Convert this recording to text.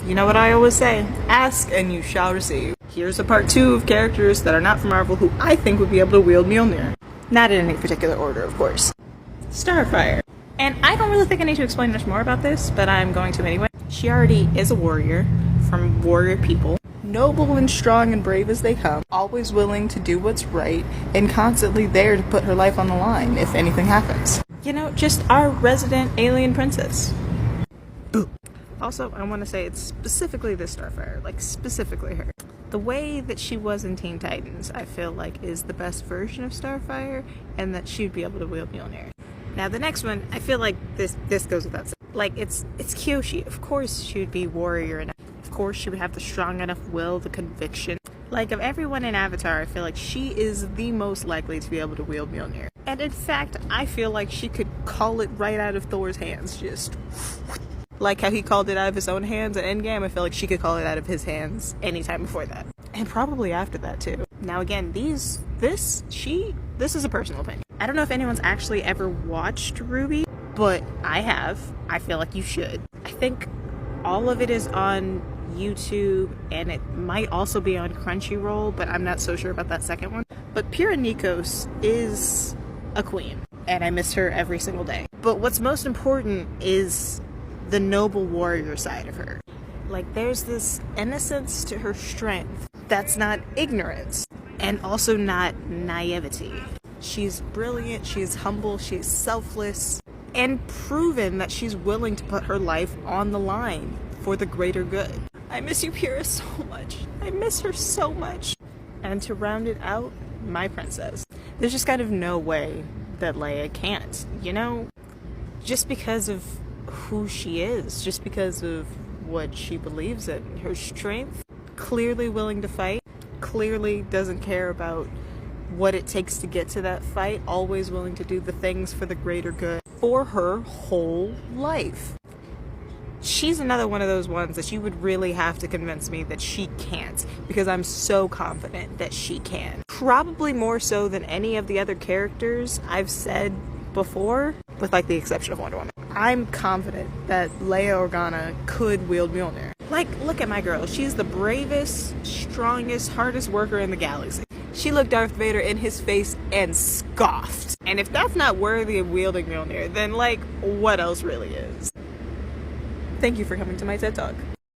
You know what I always say, ask and you shall receive. Here's a part 2 of characters that are not from Marvel who I think would be able to wield Mjolnir. Not in any particular order, of course. Starfire. And I don't really think I need to explain much more about this, but I'm going to anyway. She already is a warrior from warrior people. Noble and strong and brave as they come, always willing to do what's right, and constantly there to put her life on the line if anything happens. You know, just our resident alien princess. Boo. Also, I want to say it's specifically this Starfire, like specifically her. The way that she was in Teen Titans, I feel like is the best version of Starfire, and that she'd be able to wield Mjolnir. Now the next one, I feel like this goes without saying. Like, it's Kyoshi. Of course she would be warrior enough. Of course she would have the strong enough will, the conviction. Like, of everyone in Avatar, I feel like she is the most likely to be able to wield Mjolnir. And in fact, I feel like she could call it right out of Thor's hands, just... Like how he called it out of his own hands at Endgame, I feel like she could call it out of his hands anytime before that. And probably after that too. Now again, this is a personal opinion. I don't know if anyone's actually ever watched RWBY, but I have. I feel like you should. I think all of it is on YouTube, and it might also be on Crunchyroll, but I'm not so sure about that second one. But Pyrrha Nikos is a queen, and I miss her every single day. But what's most important is the noble warrior side of her. Like, there's this innocence to her strength that's not ignorance, and also not naivety. She's brilliant, she's humble, she's selfless, and proven that she's willing to put her life on the line for the greater good. I miss you, Pyrrha, so much. I miss her so much. And to round it out, my princess. There's just kind of no way that Leia can't, you know? Just because of who she is, just because of what she believes in. Her strength, clearly willing to fight, clearly doesn't care about what it takes to get to that fight, always willing to do the things for the greater good for her whole life. She's another one of those ones that you would really have to convince me that she can't, because I'm so confident that she can. Probably more so than any of the other characters I've said before, with like the exception of Wonder Woman. I'm confident that Leia Organa could wield Mjolnir. Like, look at my girl. She's the bravest, strongest, hardest worker in the galaxy. She looked Darth Vader in his face and scoffed. And if that's not worthy of wielding Mjolnir, then like, what else really is? Thank you for coming to my TED Talk.